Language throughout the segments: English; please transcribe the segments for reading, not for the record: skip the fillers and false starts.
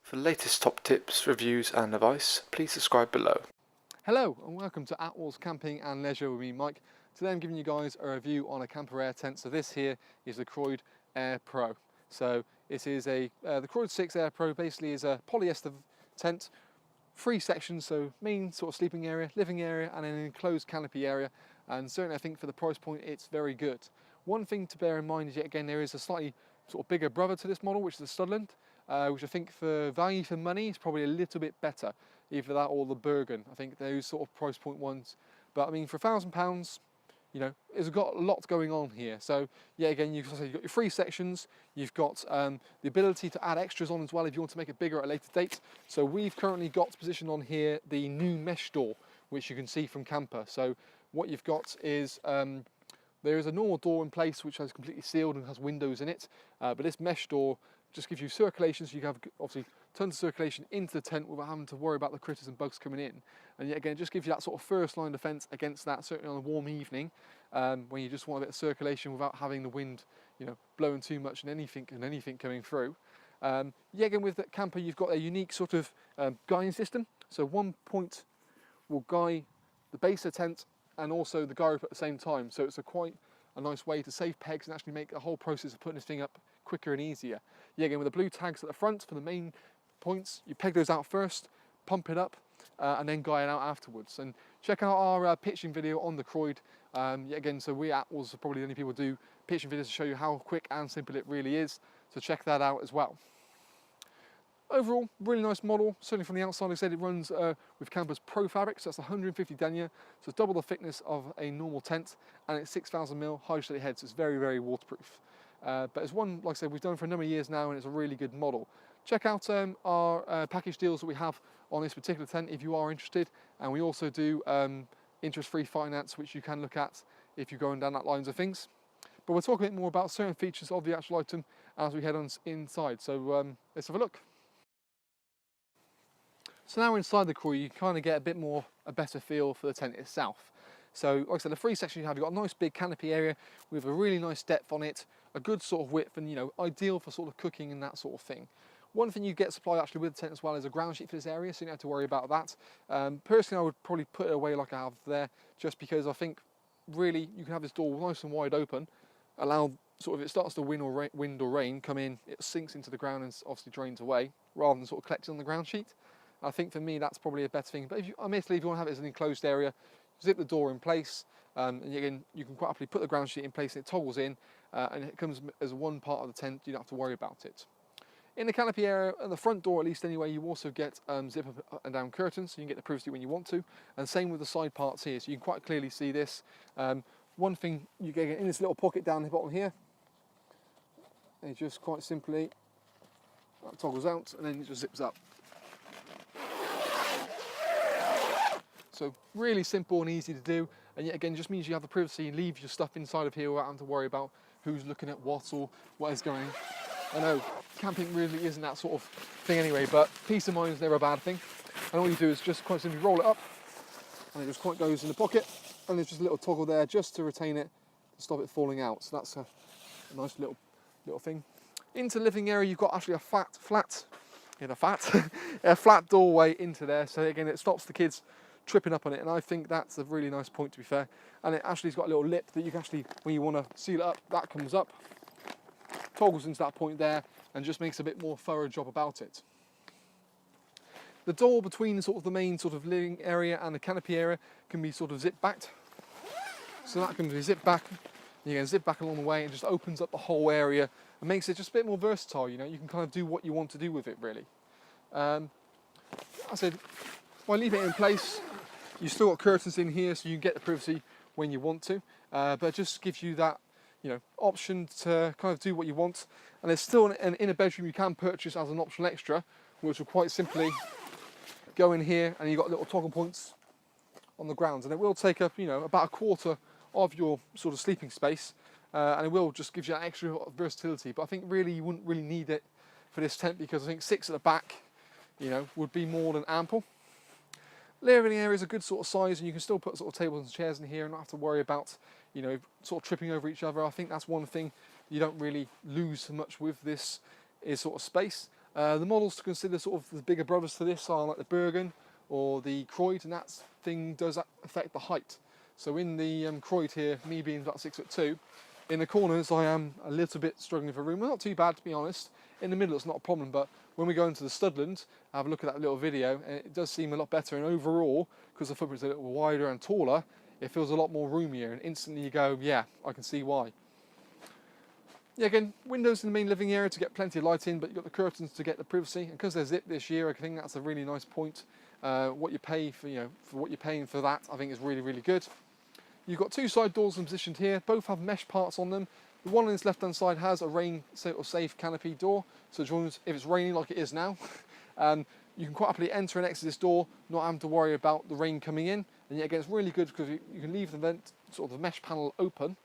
For the latest top tips, reviews and advice, please subscribe below. Hello and welcome to Attwoolls Camping and Leisure with me, Mike. Today I'm giving you guys a review on a camper air tent. So this here is the Croyde Air Pro. So it is the Croyde 6 Air Pro basically is a polyester tent, 3 sections, so main sort of sleeping area, living area and an enclosed canopy area. And certainly I think for the price point it's very good. One thing to bear in mind is yet again there is a slightly sort of bigger brother to this model, which is the Studland, which I think for value for money is probably a little bit better. Either that or the Bergen. I think those sort of price point ones. But I mean, for £1,000, you know, it's got a lot going on here. So yeah, again, you've got your 3 sections. You've got the ability to add extras on as well if you want to make it bigger at a later date. So we've currently got positioned on here the new mesh door, which you can see from Kampa. So what you've got is there is a normal door in place which is completely sealed and has windows in it. But this mesh door just gives you circulation, so you can have obviously tons of circulation into the tent without having to worry about the critters and bugs coming in. And yet again, it just gives you that sort of first line defence against that, certainly on a warm evening, when you just want a bit of circulation without having the wind, you know, blowing too much and anything coming through. Yeah, again, with the camper, you've got a unique sort of guying system. So one point will guy the base of the tent and also the guy rope at the same time. So it's quite a nice way to save pegs and actually make the whole process of putting this thing up quicker and easier. Yeah, again, with the blue tags at the front for the main points, you peg those out first, pump it up, and then guy it out afterwards. And check out our pitching video on the Croyde. Yeah, again, so we at Attwoolls are probably the only people who do pitching videos to show you how quick and simple it really is. So check that out as well. Overall, really nice model. Certainly from the outside, like I said, it runs with Kampa's Pro fabric, so that's 150 denier, so it's double the thickness of a normal tent, and it's 6,000mm hydrostatic head, so it's very, very waterproof. But it's one, like I said, we've done for a number of years now, and it's a really good model. Check out our package deals that we have on this particular tent if you are interested, and we also do interest-free finance, which you can look at if you're going down that lines of things. But we'll talk a bit more about certain features of the actual item as we head on inside. So let's have a look. So now we're inside the Croyde, you kind of get a better feel for the tent itself. So like I said, the 3 sections you've got a nice big canopy area with a really nice depth on it, a good sort of width, and you know, ideal for sort of cooking and that sort of thing. One thing you get supplied actually with the tent as well is a ground sheet for this area, so you don't have to worry about that. Personally, I would probably put it away like I have there, just because I think really you can have this door nice and wide open, allow sort of, if it starts to wind or rain come in, it sinks into the ground and obviously drains away, rather than sort of collecting on the ground sheet. I think for me that's probably a better thing. But if you, admittedly, if you want to have it as an enclosed area, zip the door in place, and again, you can quite happily put the ground sheet in place and it toggles in, and it comes as one part of the tent, you don't have to worry about it. In the canopy area, at the front door at least anyway, you also get zip up and down curtains, so you can get the privacy when you want to, and same with the side parts here, so you can quite clearly see this. One thing you get in this little pocket down the bottom here, and it just quite simply that toggles out and then it just zips up. So really simple and easy to do, and yet again just means you have the privacy and leave your stuff inside of here without having to worry about who's looking at what or what is going. I know camping really isn't that sort of thing anyway, but peace of mind is never a bad thing. And all you do is just quite simply roll it up, and it just quite goes in the pocket, and there's just a little toggle there just to retain it, to stop it falling out. So that's a nice little thing. Into the living area, you've got actually a flat doorway into there. So again, it stops the kids tripping up on it, and I think that's a really nice point, to be fair. And it actually's got a little lip that you can actually, when you want to seal it up, that comes up, toggles into that point there, and just makes a bit more thorough job about it. The door between sort of the main sort of living area and the canopy area can be sort of zip backed, so that can be zipped back. You can zip back along the way and just opens up the whole area and makes it just a bit more versatile. You know, you can kind of do what you want to do with it, really. I said, if I leave it in place, you've still got curtains in here, so you can get the privacy when you want to, but it just gives you that, you know, option to kind of do what you want. And there's still an inner bedroom you can purchase as an optional extra, which will quite simply go in here, and you've got little toggle points on the ground, and it will take up, you know, about a quarter of your sort of sleeping space, and it will just give you that extra versatility. But I think really you wouldn't really need it for this tent, because I think 6 at the back, you know, would be more than ample. Living area is a good sort of size, and you can still put sort of tables and chairs in here and not have to worry about, you know, sort of tripping over each other. I think that's one thing you don't really lose so much with this, is sort of space. The models to consider, sort of the bigger brothers to this, are like the Bergen or the Croyde, and that thing does affect the height. So in the Croyde here, me being about 6'2", in the corners I am a little bit struggling for room. Well, not too bad, to be honest. In the middle it's not a problem, but when we go into the studland, have a look at that little video, and it does seem a lot better. And overall, because the footprint's a little wider and taller, it feels a lot more roomier, and instantly you go, yeah, I can see why. Yeah, again, windows in the main living area to get plenty of light in, but you've got the curtains to get the privacy. And because they're zipped this year, I think that's a really nice point. What you pay for, for what you're paying for that, I think is really, really good. You've got two side doors positioned here. Both have mesh parts on them. The one on this left-hand side has a rain or safe canopy door. So if it's raining like it is now, you can quite happily enter and exit this door, not having to worry about the rain coming in. And yet again, it's really good because you can leave the vent, sort of the mesh panel open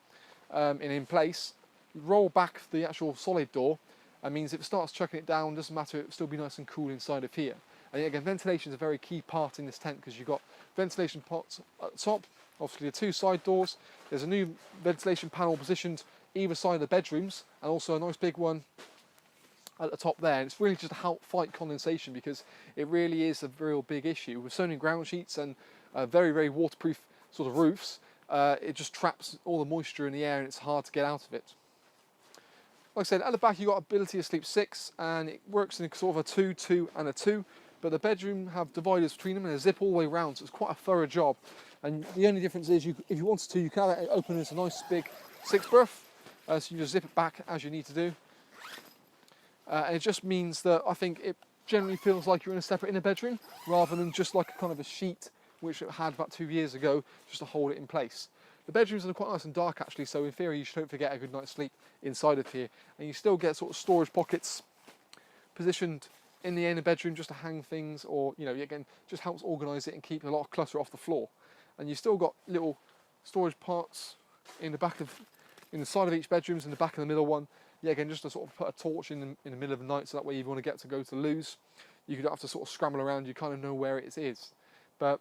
and in place. You roll back the actual solid door, and means if it starts chucking it down, doesn't matter, it'll still be nice and cool inside of here. And yet again, ventilation is a very key part in this tent because you've got ventilation pots at the top, obviously the two side doors. There's a new ventilation panel positioned either side of the bedrooms, and also a nice big one at the top there. And it's really just to help fight condensation, because it really is a real big issue with so many ground sheets and very, very waterproof sort of roofs. It just traps all the moisture in the air, and it's hard to get out of it. Like I said, at the back you've got ability to sleep 6, and it works in sort of a 2, 2 and a 2, but the bedroom have dividers between them and a zip all the way around, so it's quite a thorough job. And the only difference is, if you wanted to, you can have it open as a nice big 6 berth, so you just zip it back as you need to do. And it just means that I think it generally feels like you're in a separate inner bedroom, rather than just like a kind of a sheet, which it had about 2 years ago, just to hold it in place. The bedrooms are quite nice and dark actually, so in theory you should hopefully get a good night's sleep inside of here. And you still get sort of storage pockets positioned in the inner bedroom just to hang things, or again, just helps organise it and keep a lot of clutter off the floor. And you've still got little storage parts in the side of each bedrooms, in the back of the middle one. Yeah, again, just to sort of put a torch in the middle of the night, so that way if you want to go to the loos, you don't have to sort of scramble around, you kind of know where it is. But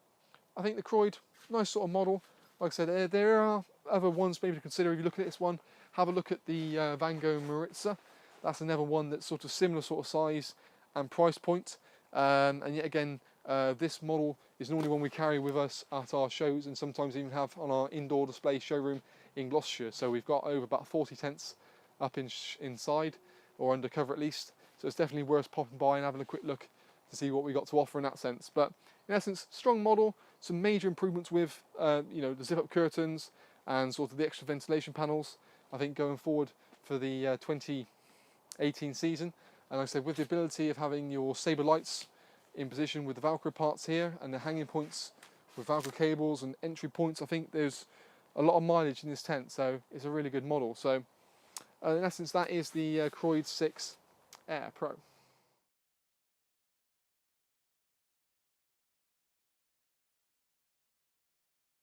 I think the Croyde, nice sort of model. Like I said, there are other ones maybe to consider if you look at this one. Have a look at the Van Gogh Maritza. That's another one that's sort of similar sort of size and price point. And yet again, this model is normally one we carry with us at our shows, and sometimes even have on our indoor display showroom in Gloucestershire. So we've got over about 40 tents up inside, or undercover at least. So it's definitely worth popping by and having a quick look to see what we got to offer in that sense. But in essence, strong model, some major improvements with the zip-up curtains and sort of the extra ventilation panels, I think, going forward for the 2018 season. And like I said, with the ability of having your Sabre lights in position with the Velcro parts here, and the hanging points with Velcro cables and entry points, I think there's a lot of mileage in this tent, so it's a really good model. So in essence, that is the Croyde 6 Air Pro.